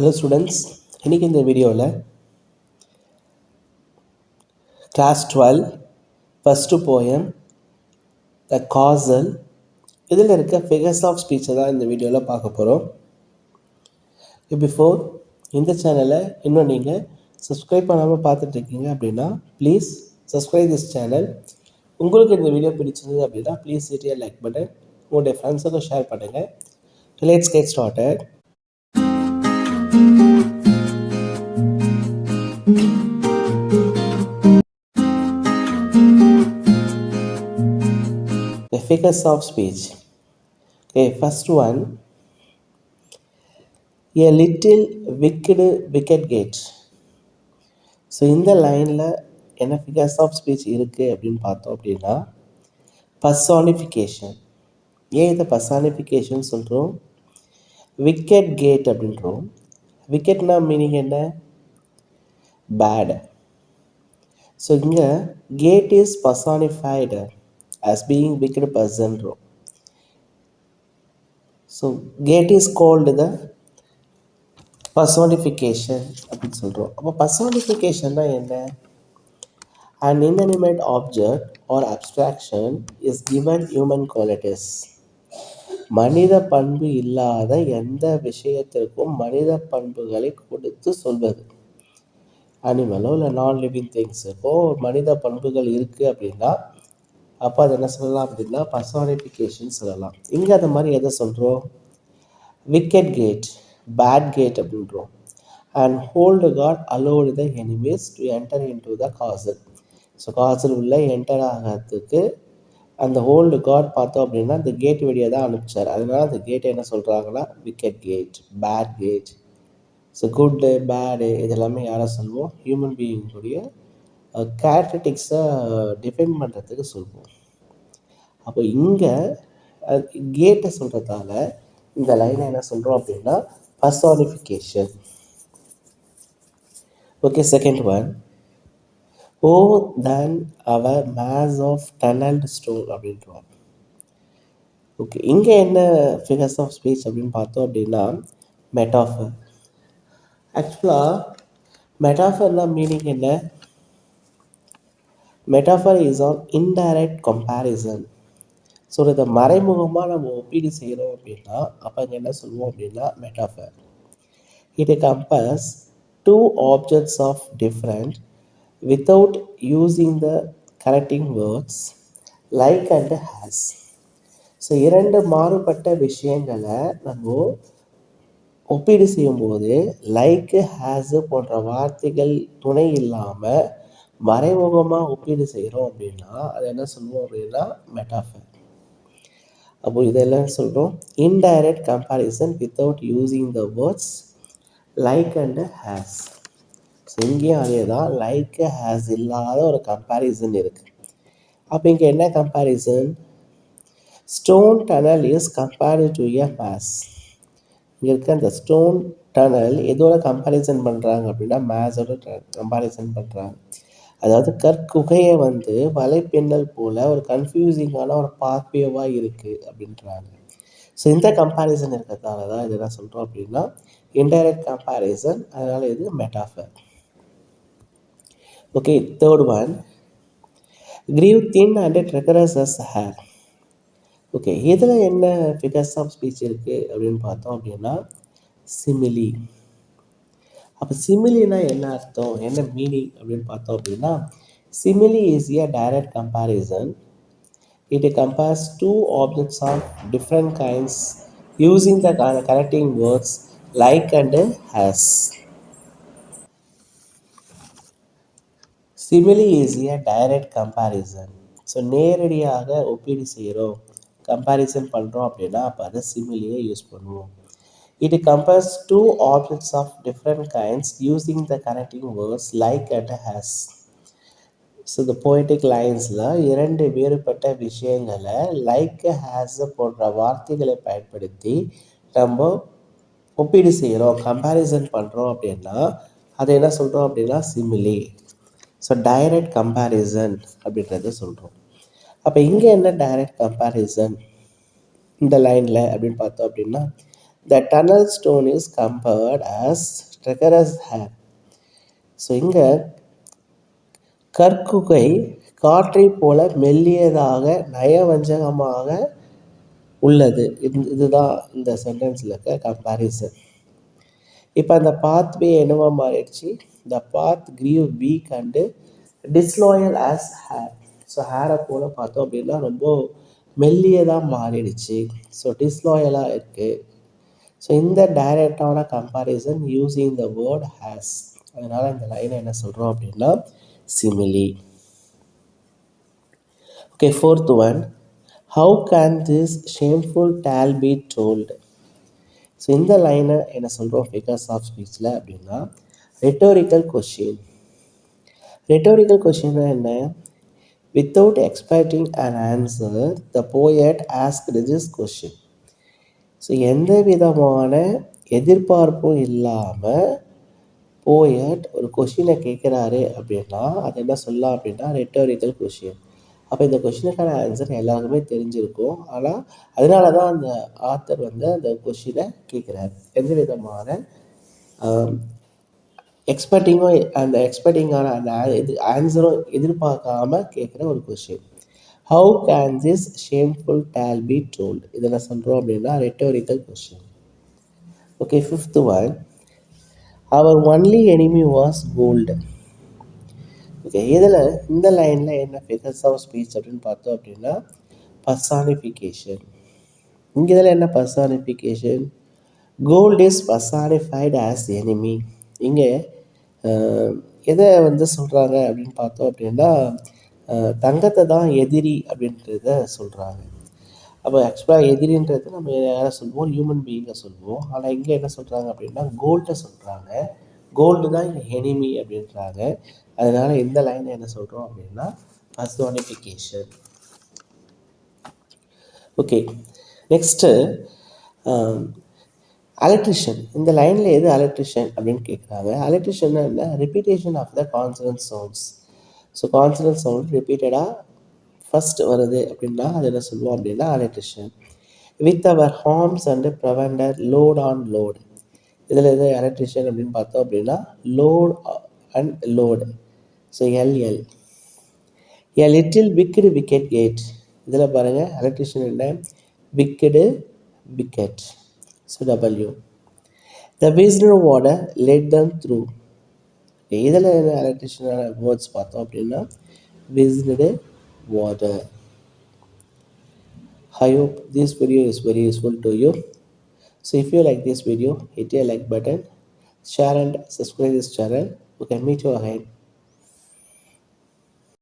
Hello students, இன்றைக்கி இந்த வீடியோவில் class 12 first poem the castle இதில் இருக்க ஃபிகர்ஸ் ஆஃப் ஸ்பீச்சை தான் இந்த வீடியோவில் பார்க்க போகிறோம். பிஃபோர் இந்த சேனலை இன்னும் நீங்கள் சப்ஸ்கிரைப் பண்ணாமல் பார்த்துட்ருக்கீங்க அப்படின்னா ப்ளீஸ் சப்ஸ்கிரைப் திஸ் சேனல். உங்களுக்கு இந்த வீடியோ பிடிச்சிருந்தது அப்படின்னா please hit a like button, உங்களுடைய ஃப்ரெண்ட்ஸுக்கும் ஷேர் பண்ணுங்கள். Let's get started. The figures of speech. Okay, first one. A little wicked gate. So இந்த லைனில் என்ன ஃபிகர்ஸ் ஆஃப் ஸ்பீச் இருக்குது அப்படின்னு பார்த்தோம் அப்படின்னா பர்சானிஃபிகேஷன். ஏன் இதை பர்சானிஃபிகேஷன் சொல்கிறோம்? விக்கெட் கேட் அப்படின்றோம். விக்கெட்னா மீனிங் என்ன? பேட். ஸோ இங்கே gate is personified as being wicked person. So gate is called the personification அப்படின்னு சொல்கிறோம். அப்போ பர்சானிஃபிகேஷன்னா என்ன? An inanimate object or abstraction is given human qualities. மனித பண்பு இல்லாத எந்த விஷயத்திற்கும் மனித பண்புகளை கொடுத்து சொல்வது. அனிமலோ இல்லை நான் லிவிங் திங்ஸுக்கோ மனித பண்புகள் இருக்குது அப்படின்னா அப்போ அது என்ன சொல்லலாம் அப்படின்னா பர்சானிஃபிகேஷன் சொல்லலாம். இங்கே அந்த மாதிரி எதை சொல்கிறோம்? விக்கெட் கேட், பேட் கேட் அப்படின்றோம். And old guard allowed the enemies to enter into the castle. So castle உள்ள என்டர் ஆகிறதுக்கு அந்த ஹோல்டு காட் பார்த்தோம் அப்படின்னா அந்த கேட் வழியாக தான் அனுப்பிச்சார். அதனால அந்த கேட்டை என்ன சொல்கிறாங்கன்னா wicked gate, bad gate. So good, bad இதெல்லாமே யாரை சொல்லுவோம்? ஹியூமன் பீயிங்குடைய கேரக்டரிஸ்டிக்ஸை டிஃபைன் பண்ணுறதுக்கு சொல்லுவோம். அப்போ இங்கே கேட்டை சொல்கிறதால இந்த லைனை என்ன சொல்கிறோம் அப்படின்னா personification. Okay, second one. Oh then our maze of tunnelled stone அப்படின்றோம். ஓகே, இங்கே என்ன ஃபிகர்ஸ் ஆஃப் ஸ்பீச் அப்படின்னு பார்த்தோம் அப்படின்னா மெட்டாஃபர். ஆக்சுவலாக மெட்டாஃபர்னா மீனிங் என்ன? Metaphor is on indirect comparison. So இதை மறைமுகமாக நம்ம ஒப்பீடு செய்கிறோம் அப்படின்னா அப்போ இங்கே என்ன சொல்லுவோம் அப்படின்னா metaphor. It compares two objects of different without using the connecting words like and as. So இரண்டு மாறுபட்ட விஷயங்களை நம்ம ஒப்பீடு செய்யும்போது லைக்கு, ஹேஸு போன்ற வார்த்தைகள் துணை இல்லாமல் மறைமுகமாக ஒப்பீடு செய்கிறோம் அப்படின்னா அது என்ன சொல்லுவோம் அப்படின்னா மெட்டாஃபர். அப்போது இதெல்லாம் சொல்கிறோம் indirect comparison without using the words like and as. So இங்கேயும் அதே தான், லைக் ஹேஸ் இல்லாத ஒரு கம்பேரிசன் இருக்குது. அப்போ இங்கே என்ன comparison? Stone tunnel is compared to a maze. இங்கே இருக்க அந்த ஸ்டோன் டனல் எதோட கம்பேரிசன் பண்ணுறாங்க அப்படின்னா மேஸோட கம்பேரிசன் பண்ணுறாங்க. அதாவது கற்குகையை வலைப்பின்னல் போல் ஒரு கன்ஃபியூசிங்கான ஒரு பாத்வேவாக இருக்குது அப்படின்றாங்க. ஸோ இந்த கம்பேரிசன் இருக்கிறதால தான் இது என்ன சொல்கிறோம் அப்படின்னா இன்டைரக்ட் கம்பேரிசன். அதனால் இது metaphor. Okay, third one. Grew thin and treacherous as air. Okay, இதில் என்ன ஃபிகர்ஸ் ஆஃப் ஸ்பீச் இருக்குது அப்படின்னு பார்த்தோம் அப்படின்னா சிமிலி. அப்போ சிமிலினா என்ன அர்த்தம், என்ன மீனிங் அப்படின்னு பார்த்தோம் அப்படின்னா simile is a direct comparison. It compares two objects of different kinds using the connecting words like and as. Simile is a direct comparison. So நேரடியாக ஒப்பீடு செய்கிறோம், கம்பேரிசன் பண்ணுறோம் அப்படின்னா அப்போ அதை சிமிலியை யூஸ் பண்ணுவோம். It compares two objects of different kinds using the connecting words like and has. So the poetic linesல இரண்டு வேறுபட்ட விஷயங்களை லைக், ஹேஸ் போன்ற வார்த்தைகளை பயன்படுத்தி நம்ம ஒப்பீடு செய்கிறோம், கம்பேரிசன் பண்ணுறோம் அப்படின்னா அதை என்ன சொல்கிறோம் அப்படின்னா சிமிலி. ஸோ டைரக்ட் கம்பேரிசன் அப்படின்றத சொல்கிறோம். அப்போ இங்கே என்ன டைரக்ட் கம்பேரிசன் இந்த லைனில் அப்படின்னு பார்த்தோம் அப்படின்னா The tunnel stone is compared as treacherous hair. So இங்கே கற்குகை காற்றைப் போல மெல்லியதாக நயவஞ்சகமாக உள்ளது. இதுதான் இந்த சென்டென்ஸில் இருக்க கம்பேரிசன். இப்போ அந்த பாத்வே என்னவா மாறிடுச்சு? The path grew weak and disloyal as air. So ஹேரை போல் பார்த்தோம் அப்படின்னா ரொம்ப மெல்லியதாக மாறிடுச்சு. ஸோ டிஸ்லாயலாக இருக்குது. ஸோ இந்த டைரக்டான comparison using the word as. அதனால் இந்த லைனை என்ன சொல்கிறோம் அப்படின்னா simile. Okay, fourth one, how can this shameful tale be told? So இந்த லைனை என்ன சொல்கிறோம் ஃபிகர்ஸ் ஆஃப் ஸ்பீச்சில் அப்படின்னா ரெட்டோரிக்கல் கொஷின். ரெட்டோரிக்கல் கொஷின்னா என்ன? Without expecting an answer the poet asked this question. So எந்த விதமான எதிர்பார்ப்பும் இல்லாமல் போயட் ஒரு கொஷினை கேட்குறாரு அப்படின்னா அது என்ன சொல்லலாம் அப்படின்னா ரெட்டோரிக்கல் கொஷின். அப்போ இந்த கொஷினுக்கான ஆன்சர் எல்லாருக்குமே தெரிஞ்சிருக்கும். ஆனால் அதனால தான் அந்த ஆத்தர் வந்து அந்த கொஷினை கேட்குறாரு. எந்த விதமான எக்ஸ்பெக்டிங்கான அந்த ஆன்சரும் எதிர்பார்க்காம கேட்குற ஒரு question. How can this shameful tale be told? இதில் சொல்கிறோம் அப்படின்னா rhetorical question. Okay, fifth one, our only enemy was gold. Okay, இதில் இந்த லைனில் என்ன ஃபிகர்ஸ் ஆஃப் ஸ்பீச் அப்படின்னு பார்த்தோம் அப்படின்னா பர்சானிஃபிகேஷன். இங்கே இதில் என்ன personification? Gold is personified as enemy. இங்கே எதை வந்து சொல்கிறாங்க அப்படின்னு பார்த்தோம் அப்படின்னா தங்கத்தை தான் எதிரி அப்படின்றத சொல்கிறாங்க. அப்போ ஆக்சுவலாக எதிரின்றது நம்ம யாரை சொல்லுவோம்? ஹியூமன் பீயிங்கை சொல்லுவோம். ஆனால் இங்கே என்ன சொல்கிறாங்க அப்படின்னா கோல்டை சொல்கிறாங்க. கோல்டு தான் இங்கே எனிமி அப்படின்றாங்க. அதனால் இந்த லைனை என்ன சொல்கிறோம் அப்படின்னா பர்சானிஃபிகேஷன். Okay, next electrician. இந்த லைனில் எது எலக்ட்ரிஷியன் அப்படின்னு கேட்குறாங்க. எலக்ட்ரிஷியன்னா என்ன? Repetition of the consonant sounds. So consonant sound ரிப்பீட்டடாக ஃபஸ்ட் வருது அப்படின்னா அது என்ன சொல்லுவோம் அப்படின்னா alliteration. With our arms and provender load on load. இதில் எது எலக்ட்ரிஷியன் அப்படின்னு பார்த்தோம் அப்படின்னா load and load. So L L. A little wicked wicket gate. இதில் பாருங்கள் எலக்ட்ரிஷியன் என்ன? Wicked wicket. So W. The விஸ்டர் வாட்டர் லெட் தம் த்ரூ. இதில் என்ன எலக்ட்ரிஷியனான வேர்ட்ஸ் பார்த்தோம் அப்படின்னா விஸ்டர் warder. I hope this video is very useful to you. So if you like this video, hit a like button, share and subscribe this channel. We can meet you again.